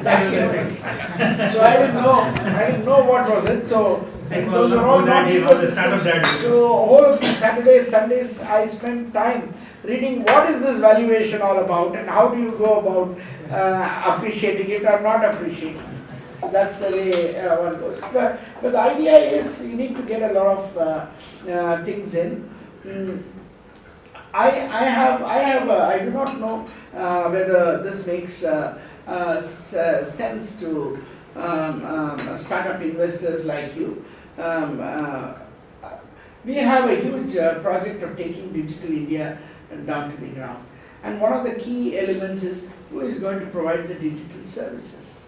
exactly. So I didn't know what was it. So those are all not ecosystems. So whole of the Saturdays, Sundays, I spent time reading what is this valuation all about and how do you go about appreciating it or not appreciating it. So that's the way one goes. But the idea is you need to get a lot of things in. I do not know whether this makes sense to startup investors like you. We have a huge project of taking Digital India down to the ground. And one of the key elements is who is going to provide the digital services.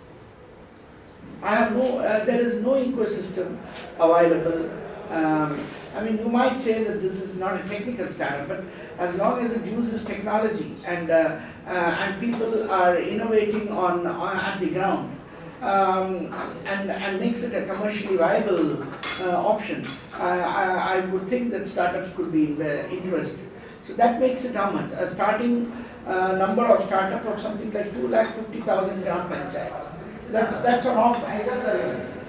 There is no ecosystem available. I mean, you might say that this is not a technical startup, but as long as it uses technology and people are innovating at the ground and makes it a commercially viable option, I would think that startups could be interested. So that makes it how much? A starting number of startup of something like 250,000 gram panchayats. That's an offer.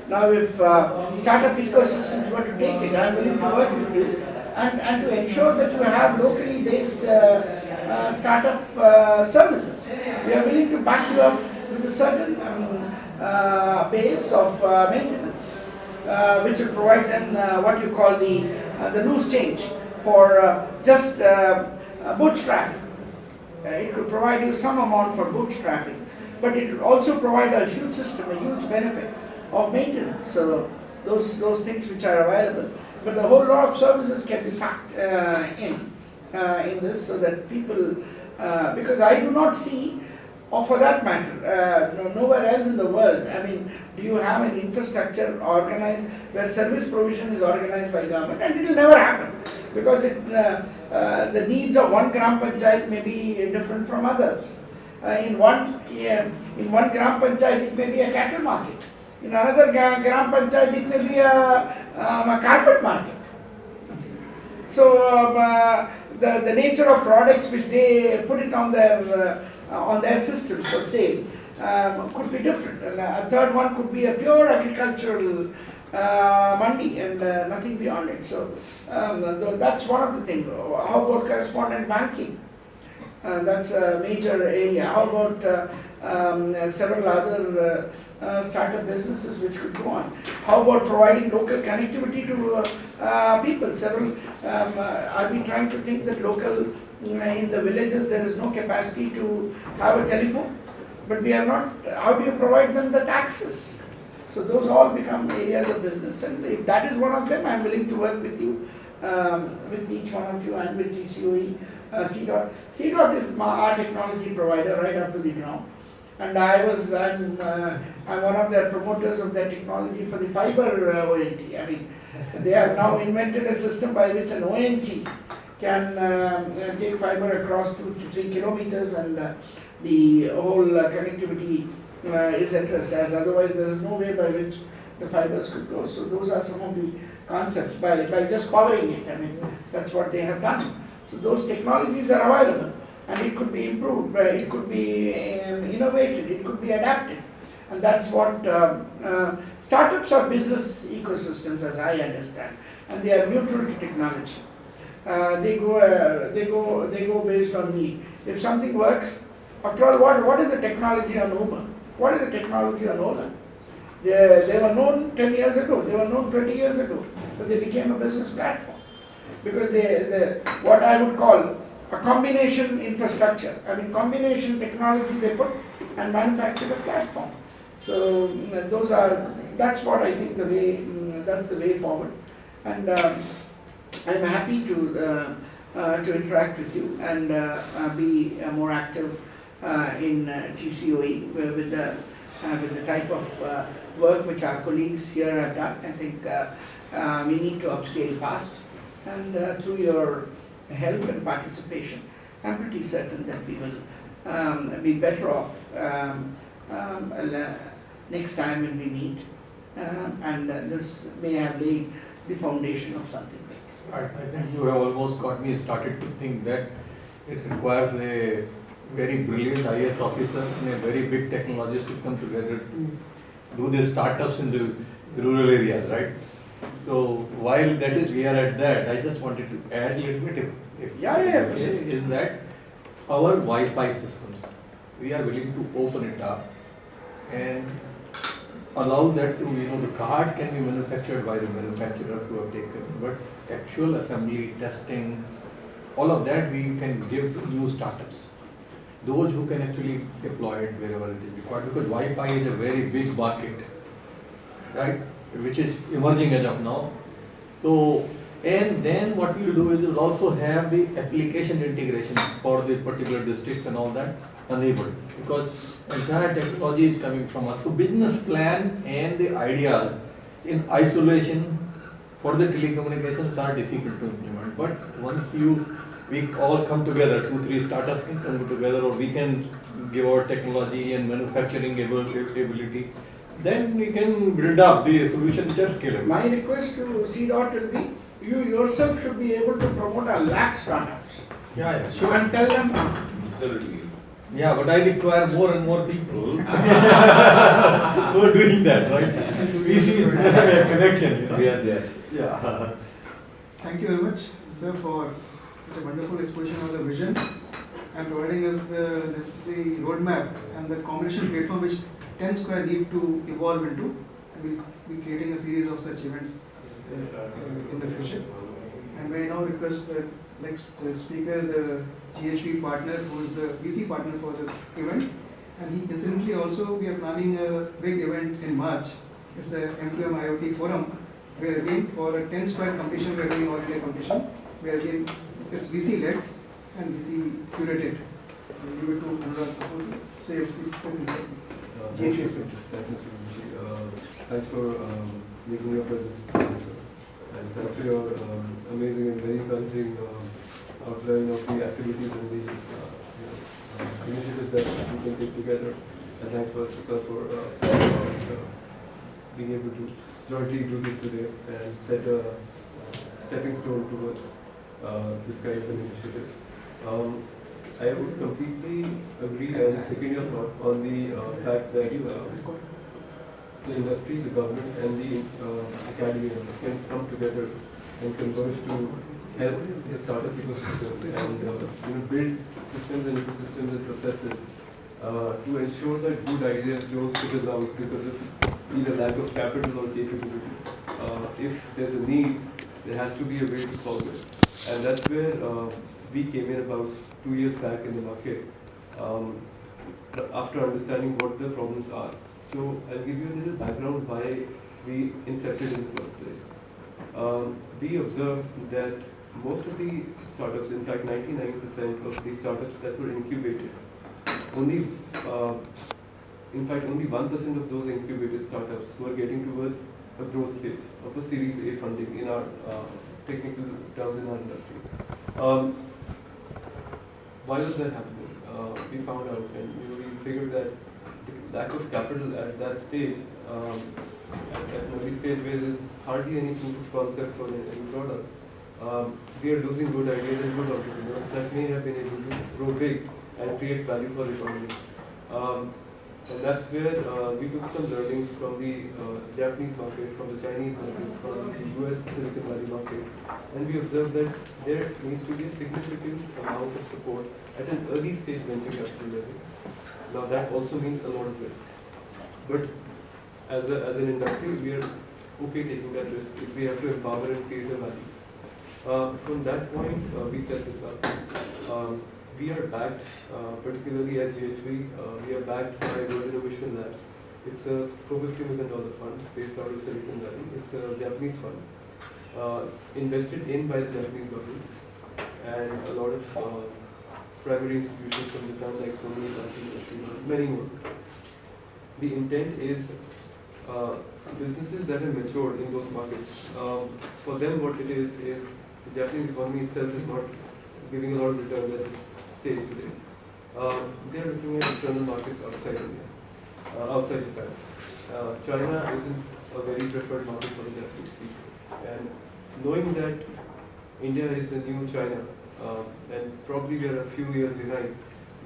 Now if startup ecosystems were to take it, I am willing to work with you and to ensure that you have locally based startup services. We are willing to back you up with a certain base of maintenance, which will provide them what you call the loose change for just bootstrapping. It could provide you some amount for bootstrapping, but it would also provide a huge system, a huge benefit of maintenance. So those things which are available, but the whole lot of services can be packed in this, so that people, because I do not see, or for that matter, nowhere else in the world, I mean, do you have an infrastructure organized where service provision is organized by government? And it will never happen, because the needs of one gram panchayat may be different from others. In one gram panchayat it may be a cattle market. In another gram panchayat it may be a carpet market. So the nature of products which they put it on their system for sale could be different. And a third one could be a pure agricultural mandi and nothing beyond it. So that's one of the things. How about correspondent banking? That's a major area. How about several other startup businesses which could go on? How about providing local connectivity to people? Are we trying to think that local, in the villages there is no capacity to have a telephone? But we are not, how do you provide them the taxes? So those all become areas of business, and if that is one of them, I am willing to work with you, with each one of you, and with TCOE. CDOT is our technology provider right up to the ground, and I'm one of the promoters of their technology for the fiber ONT. I mean, they have now invented a system by which an ONT can take fiber across 2 to 3 kilometers, and the whole connectivity is addressed, as otherwise there is no way by which the fibers could go. So those are some of the concepts by just powering it. I mean, that's what they have done. So those technologies are available, and it could be improved, it could be innovated, it could be adapted, and that's what startups are business ecosystems, as I understand, and they are neutral to technology. They go based on need. If something works, after all, what is the technology on Uber? What is the technology on Ola? They were known 10 years ago, they were known 20 years ago, but they became a business platform. Because what I would call a combination infrastructure, I mean combination technology they put and manufacture a platform. So that's what I think that's the way forward. And I'm happy to interact with you and be more active in TCOE with the type of work which our colleagues here have done. I think we need to upscale fast. And through your help and participation, I'm pretty certain that we will be better off next time when we meet, and this may have laid the foundation of something big. I think you have almost got me started to think that it requires a very brilliant IAS officers and a very big technologist to come together to do these startups in the rural areas, right? So while that is, we are at that, I just wanted to add a little bit, is that our Wi-Fi systems, we are willing to open it up and allow that to, the card can be manufactured by the manufacturers who have taken, but actual assembly, testing, all of that we can give to new startups. Those who can actually deploy it wherever it is required, because Wi-Fi is a very big market, right, which is emerging as of now. So, and then what we will do is we will also have the application integration for the particular districts and all that enabled, because entire technology is coming from us. So business plan and the ideas in isolation for the telecommunications are difficult to implement. But once we all come together, 2-3 startups can come together, or we can give our technology and manufacturing ability, then we can build up the solution which are scalable. My request to C-Dot will be, you yourself should be able to promote a lakh startups. Yeah, sure. And tell them, Absolutely. Yeah, but I require more and more people who are doing that, right? We see a connection. We are there. Yeah. Thank you very much, sir, for such a wonderful exposition of the vision and providing us the necessary roadmap and the combination platform which 10 Square need to evolve into, and we'll be creating a series of such events in the future. And may I now request the next speaker, the GHV partner, who is the VC partner for this event. And he incidentally also, we are planning a big event in March. It's a M2M IoT forum, where again for a 10 Square competition, we are doing all India competition, where again it's VC led and VC curated. I'll give it to Anurag to say Thanks for making your presence, and thanks for your amazing and very encouraging outline of the activities and the initiatives that we can take together. And thanks for being able to jointly do this today and set a stepping stone towards this kind of an initiative. I would completely agree and second your thought on the fact that the industry, the government, and the academia can come together and converge to help the startup ecosystem and build systems and ecosystems and processes to ensure that good ideas don't fizzle out because of either lack of capital or capability. If there's a need, there has to be a way to solve it. And that's where we came in about 2 years back in the market after understanding what the problems are. So I'll give you a little background why we incepted in the first place. We observed that most of the startups, in fact 99% of the startups that were incubated, only 1% of those incubated startups were getting towards a growth stage of a Series A funding in our technical terms in our industry. Why was that happening? We found out and we figured that the lack of capital at that stage, at an early stage where there is hardly any proof of concept for any product, we are losing good ideas and good entrepreneurs that may have been able to grow big and create value for the economy. And that's where we took some learnings from the Japanese market, from the Chinese market, from the US Silicon Valley market, and we observed that there needs to be a significant amount of support at an early stage venture capital level. Now that also means a lot of risk, but as an industry, we are okay taking that risk if we have to empower and create a value. From that point, we set this up. We are backed, particularly as GHV, we are backed by World Innovation Labs. It's a $450 million fund based out of Silicon Valley. It's a Japanese fund, invested in by the Japanese government, and a lot of primary institutions from Japan like Sony, many more. The intent is businesses that have matured in those markets. For them, what it is the Japanese economy itself is not giving a lot of return at this stage today. They are looking at external markets outside India, outside Japan. China isn't a very preferred market for the Japanese people. And knowing that India is the new China, and probably we are a few years behind,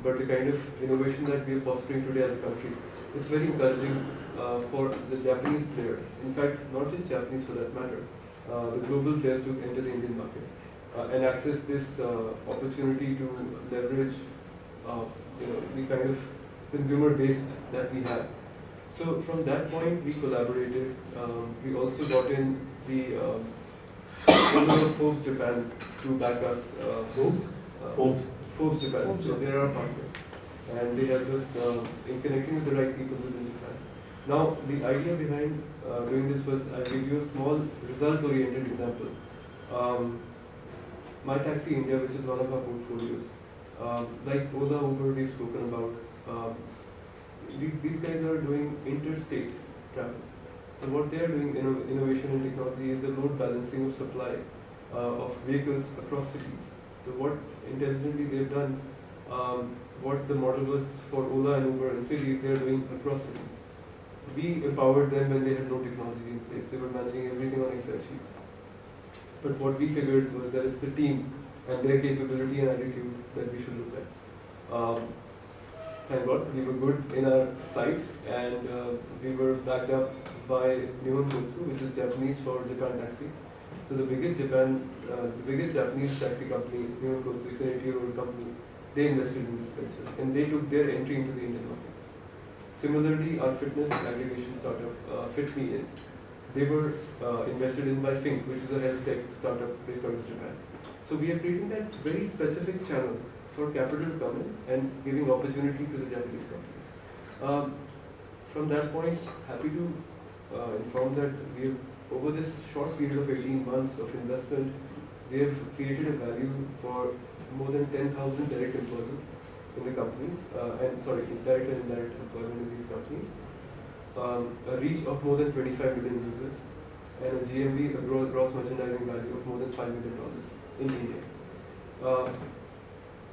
but the kind of innovation that we are fostering today as a country, it's very encouraging for the Japanese player. In fact, not just Japanese for that matter, the global players to enter the Indian market and access this opportunity to leverage the kind of consumer base that we have. So from that point, we collaborated. We also got in the owner of Forbes Japan to back us. Forbes Japan. So they are our partners, and they helped us in connecting with the right people within Japan. Now, the idea behind doing this was, I'll give you a small result-oriented example. My Taxi India, which is one of our portfolios, like Ola, Uber, we've spoken about. These guys are doing interstate travel. So what they are doing in innovation and technology is the load balancing of supply of vehicles across cities. So what intelligently they've done, what the model was for Ola and Uber in cities, they are doing across cities. We empowered them when they had no technology in place. They were managing everything on Excel sheets. But what we figured was that it's the team and their capability and attitude that we should look at. Thank God, we were good in our site, and we were backed up by Nihon Kotsu, which is Japanese for Japan Taxi. So the biggest Japanese taxi company, Nihon Kotsu, it's an 8-year-old company. They invested in this venture, and they took their entry into the Indian market. Similarly, our fitness aggregation startup, FitMeIn, they were invested in by Fink, which is a health tech startup based out of Japan. So we are creating that very specific channel for capital to come in and giving opportunity to the Japanese companies. From that point, happy to inform that we have, over this short period of 18 months of investment, we have created a value for more than 10,000 direct employment in the companies, direct and indirect employment in these companies, a reach of more than 25 million users, and a GMV, a gross merchandising value of more than $5 million in India.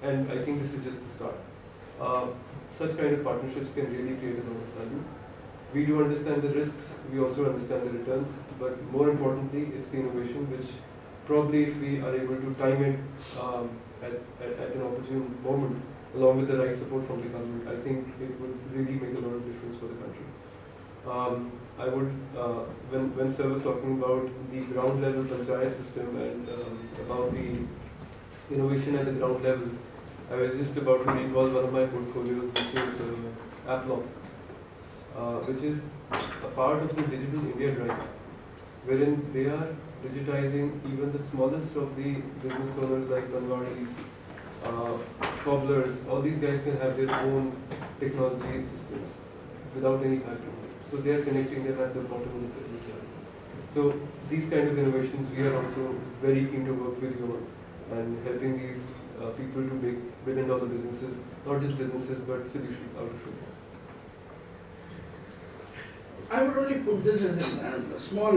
And I think this is just the start. Such kind of partnerships can really create a lot of value. We do understand the risks, we also understand the returns, but more importantly, it's the innovation which probably, if we are able to time it at an opportune moment, along with the right support from the government, I think it would really make a lot of difference for the country. I would, when Sir was talking about the ground level panchayat system and about the innovation at the ground level, I was just about to recall one of my portfolios, which is Applong, which is a part of the Digital India Drive, wherein they are digitizing even the smallest of the business owners like Banwadis, cobblers. All these guys can have their own technology systems without any capital. So they are connecting them at the bottom of the pyramid. So these kind of innovations, we are also very keen to work with you on and helping these people to make billion-dollar businesses, not just businesses but solutions out of it. I would only put this as a small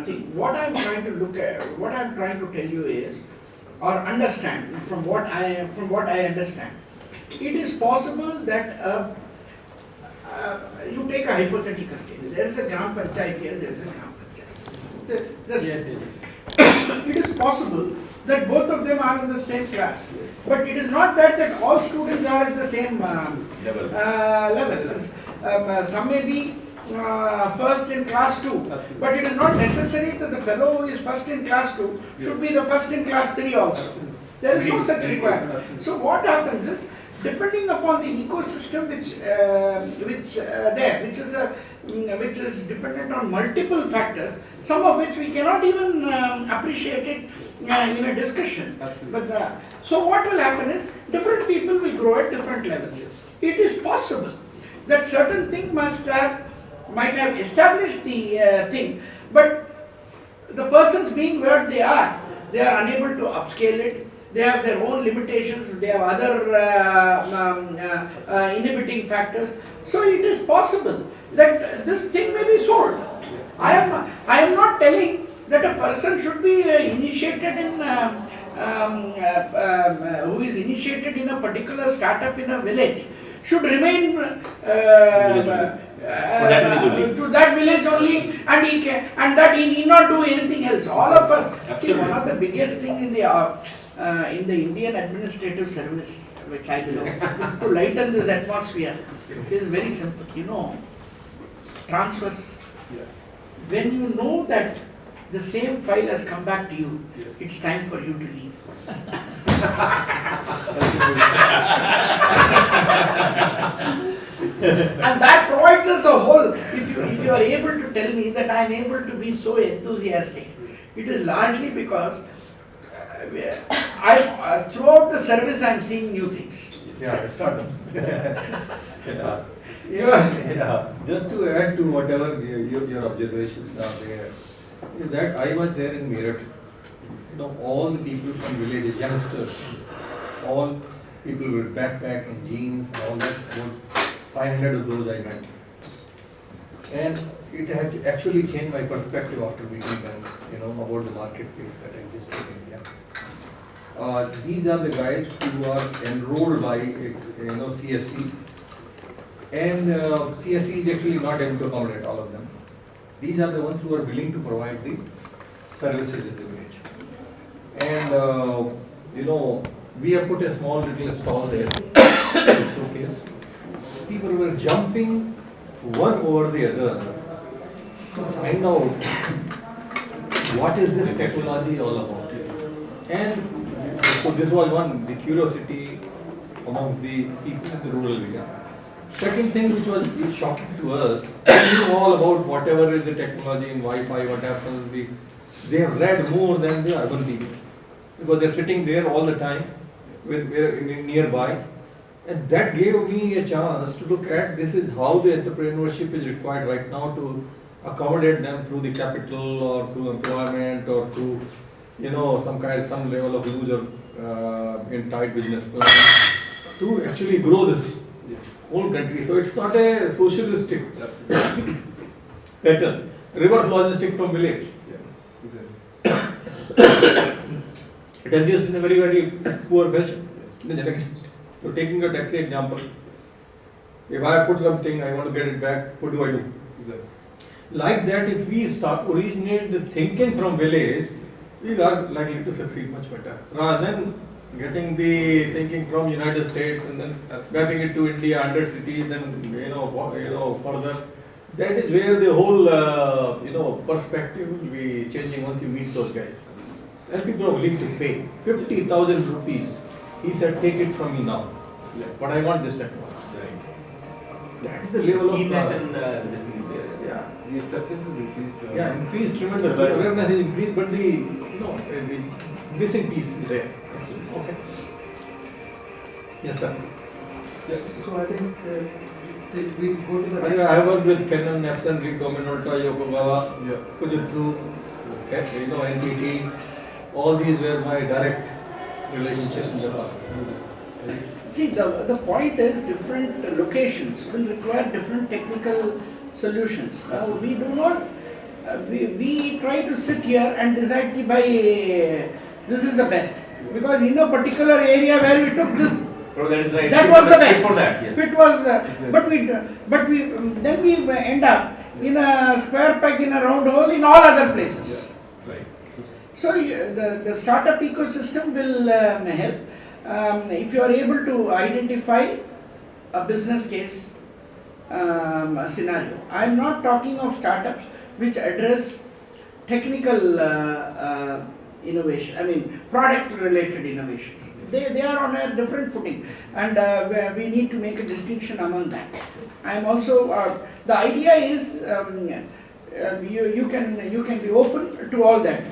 thing. What I'm trying to look at, what I'm trying to tell you is, or understand from what I understand, it is possible that you take a hypothetical case. There is a Gram Panchayat here, there is a Gram Panchayat. Yes. It is possible that both of them are in the same class. Yes. But it is not that all students are at the same level. Some may be first in class 2, absolutely, but it is not necessary that the fellow who is first in class 2 should be the first in class 3 also. Absolutely. There is no such requirement. So what happens is, depending upon the ecosystem which is dependent on multiple factors, some of which we cannot even appreciate it in a discussion. But so what will happen is, different people will grow at different levels. It is possible that certain thing might have established the thing, but the persons being where they are unable to upscale it. They have their own limitations, they have other inhibiting factors. So it is possible that this thing may be sold. I am not telling that a person should be initiated in, who is initiated in a particular startup in a village, should remain to that village only, and that he need not do anything else. All of us, see, one of the biggest thing in the Indian administrative service, which I belong, to lighten this atmosphere is very simple. You know, transfers. Yeah. When you know that the same file has come back to you, Yes. it's time for you to leave. And that provides us a whole. If you are able to tell me that I am able to be so enthusiastic, it is largely because throughout the service I am seeing new things. Yeah, startups. Yeah. Just to add to whatever your observations are there, is that I was there in Meerut. You know, all the people from villages, youngsters, all people with backpack and jeans, all that, about 500 of those I met. And it had actually changed my perspective after meeting them, you know, about the marketplace that exists in India. These are the guys who are enrolled by, CSC. And CSC is actually not able to accommodate all of them. These are the ones who are willing to provide the services in the village. And, we have put a small little stall there, showcase. People were jumping one over the other to find out what is this technology all about. And so this was the curiosity among the people in the rural area. Second thing which was shocking to us, we knew all about whatever is the technology in Wi-Fi, what happens, they have read more than the urban people. Because they're sitting there all the time, nearby. And that gave me a chance to look at this is how the entrepreneurship is required right now to accommodate them through the capital or through employment or through, some level of use of in tight business plan to actually grow this whole country. So it's not a socialistic pattern, reverse logistic from village. Yeah, exactly. It exists in a very, very poor fashion. So taking a taxi example, if I put something, I want to get it back, what do I do? Exactly. Like that, if we originate the thinking from village, we are likely to succeed much better. Rather than getting the thinking from United States and then mapping it to India, 100 cities, and further. That is where the whole perspective will be changing once you meet those guys. And people are willing to pay 50,000 rupees. He said, take it from me now. Yeah. But I want this technology. Right. That is the level of keenness and this is there. yeah. The acceptance is increased. Yeah, increased tremendous. The awareness is increased, but the missing piece is there. Okay. Yes, sir. Yeah. So I think we go to the I next. have worked with Canon, Epson, Ricoh, Minolta, Yokogawa, Yeah. Fujitsu, NTT. All these were my direct relationships in the past. See, the point is different locations will require different technical solutions. Now, we do not, we try to sit here and decide by this is the best. Because in a particular area where we took this, Oh, that is right. that was the best. Before that, yes. It was, Exactly. but we then we end up in a square peg in a round hole in all other places. Yeah. Right. So the startup ecosystem will help if you are able to identify a business case scenario. I am not talking of startups which address technical innovation. I mean product related innovations. They are on a different footing, and we need to make a distinction among that. I am also the idea is. You can be open to all that.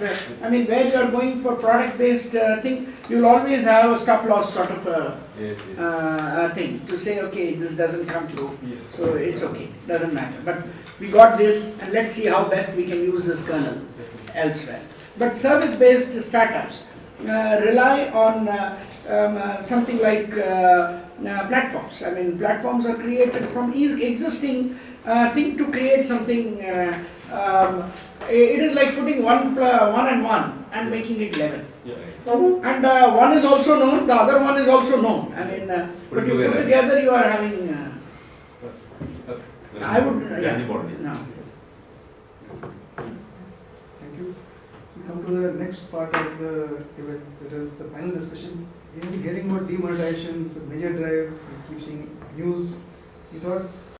I mean, where you are going for product-based thing, you will always have a stop loss sort of thing to say, okay, this doesn't come through, Yes. so it's okay, doesn't matter. But we got this, and let's see how best we can use this kernel elsewhere. But service-based startups rely on something like platforms. I mean, platforms are created from existing thing to create something. It is like putting one and one and making it 11. Yeah. And one is also known, the other one is also known. I mean, but you put together, you are having. That's I would. That's important. No. Thank you. We come to the next part of the event, that is the panel discussion. Hearing about demonetization, it's a major drive, we keep seeing news. We thought